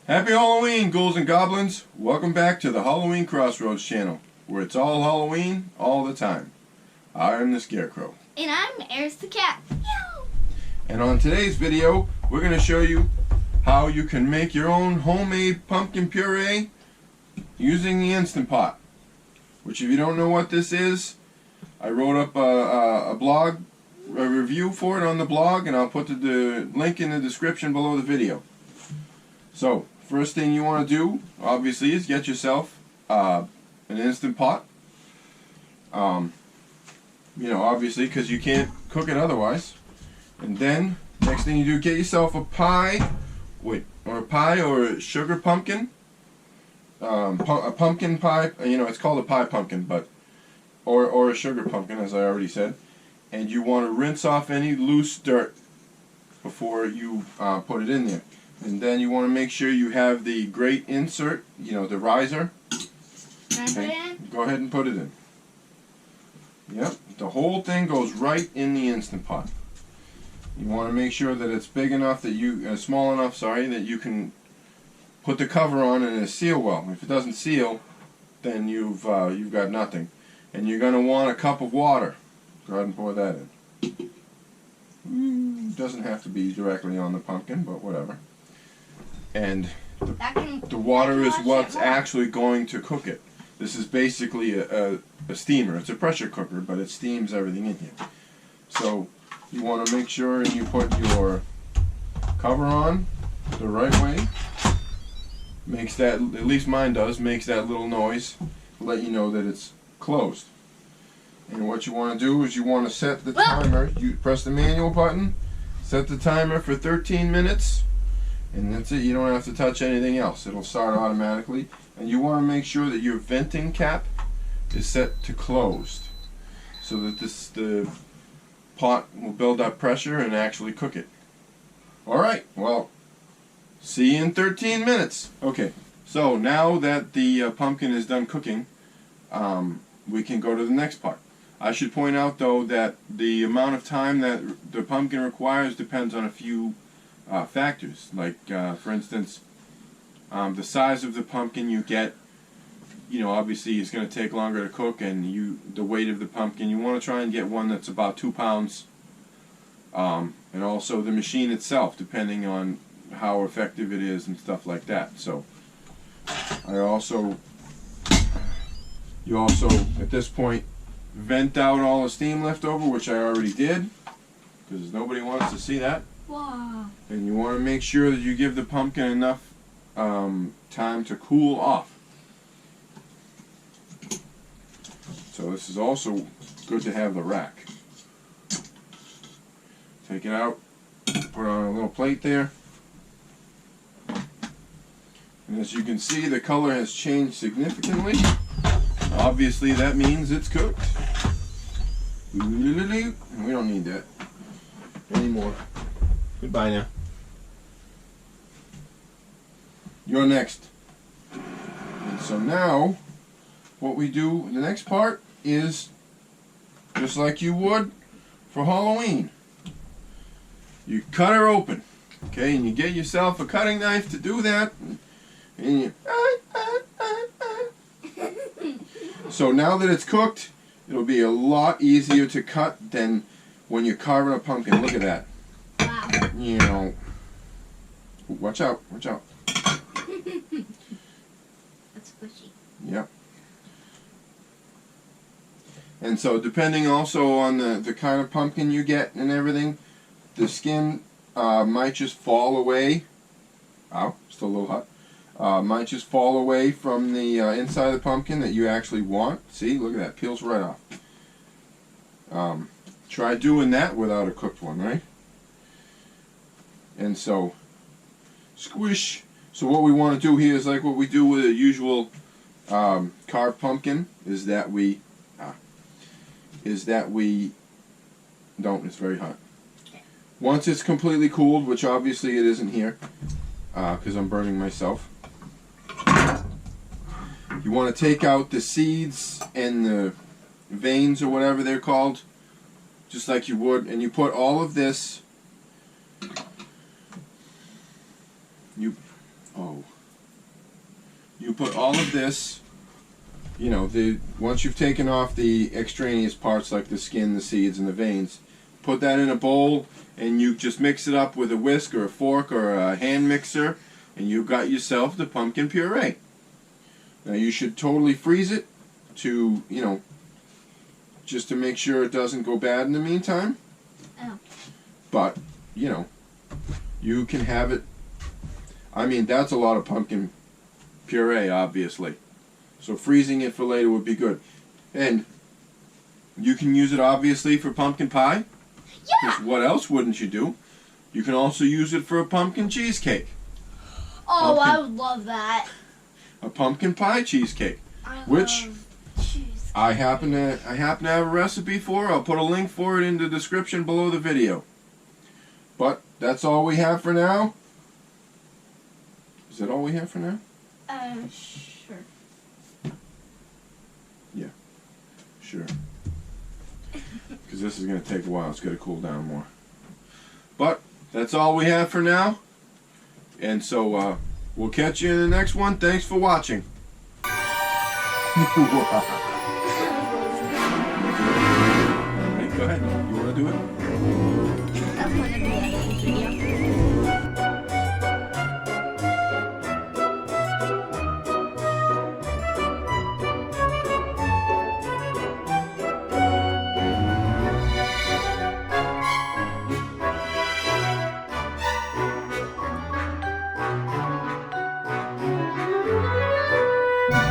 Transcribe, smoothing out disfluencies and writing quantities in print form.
Happy Halloween, Ghouls and Goblins! Welcome back to the Halloween Crossroads channel, where it's all Halloween, all the time. I am the Scarecrow. And I'm Eris the Cat. And on today's video, we're going to show you how you can make your own homemade pumpkin puree using the Instant Pot. Which, if you don't know what this is, I wrote up a blog, a review for it on the blog, and I'll put the link in the description below the video. So, first thing you want to do, obviously, is get yourself an Instant Pot. Obviously, because you can't cook it otherwise. And then, next thing you do, get yourself a pie or a sugar pumpkin. A pumpkin pie, it's called a pie pumpkin, but or a sugar pumpkin, as I already said. And you want to rinse off any loose dirt before you put it in there. And then you want to make sure you have the grate insert, the riser. Can I put it in? Go ahead and put it in. Yep, the whole thing goes right in the Instant Pot. You want to make sure that it's big enough that small enough, that you can put the cover on and it seal well. If it doesn't seal, then you've got nothing. And you're going to want a cup of water. Go ahead and pour that in. Doesn't have to be directly on the pumpkin, but whatever. And the water is what's actually going to cook it. This is basically a steamer. It's a pressure cooker, but it steams everything in here. So you want to make sure and you put your cover on the right way. Makes that, at least mine does, makes that little noise to let you know that it's closed. And what you want to do is you want to set the timer. You press the manual button, set the timer for 13 minutes, and that's it. You don't have to touch anything else. It'll start automatically. And you want to make sure that your venting cap is set to closed, so that the pot will build up pressure and actually cook it. Alright, well, see you in 13 minutes. Okay, so now that the pumpkin is done cooking, we can go to the next part. I should point out, though, that the amount of time that the pumpkin requires depends on a few factors. Like, for instance, the size of the pumpkin you get, obviously it's going to take longer to cook, and the weight of the pumpkin, you want to try and get one that's about 2 pounds. And also the machine itself, depending on how effective it is and stuff like that. So, you also, at this point, vent out all the steam left over, which I already did, because nobody wants to see that. Wow. And you want to make sure that you give the pumpkin enough time to cool off. So this is also good to have the rack. Take it out, put it on a little plate there. And as you can see, the color has changed significantly. Obviously that means it's cooked. And we don't need that anymore. Goodbye now. You're next. And so now, what we do, the next part is just like you would for Halloween. You cut her open, okay, and you get yourself a cutting knife to do that. And you, So now that it's cooked, it'll be a lot easier to cut than when you're carving a pumpkin. Look at that. Wow. Watch out, watch out. That's squishy. Yep. And so depending also on the kind of pumpkin you get and everything, the skin might just fall away. Ow, still a little hot. Might just fall away from the inside of the pumpkin that you actually want. See, look at that, peels right off. Try doing that without a cooked one, right? And so, squish. So what we want to do here is like what we do with a usual carved pumpkin, is that we don't, it's very hot. Once it's completely cooled, which obviously it isn't here, because I'm burning myself, you want to take out the seeds and the veins or whatever they're called, just like you would, and you put all of this, you put all of this, you know, once you've taken off the extraneous parts like the skin, the seeds, and the veins, put that in a bowl and you just mix it up with a whisk or a fork or a hand mixer, and you've got yourself the pumpkin puree. Now you should totally freeze it to, you know, just to make sure it doesn't go bad in the meantime. Oh. But, you know, you can have it. I mean, that's a lot of pumpkin puree, obviously. So freezing it for later would be good. And you can use it, obviously, for pumpkin pie. Yeah! Because what else wouldn't you do? You can also use it for a pumpkin cheesecake. Oh, Pumpkin. I would love that. A pumpkin pie cheesecake. Which love cheesecake. I happen to have a recipe for. I'll put a link for it in the description below the video. But that's all we have for now. Is that all we have for now? Sure. Yeah, sure. Because this is going to take a while. It's got to cool down more. But that's all we have for now. And so we'll catch you in the next one. Thanks for watching. Alright, go ahead. You want to do it? I want to do that video.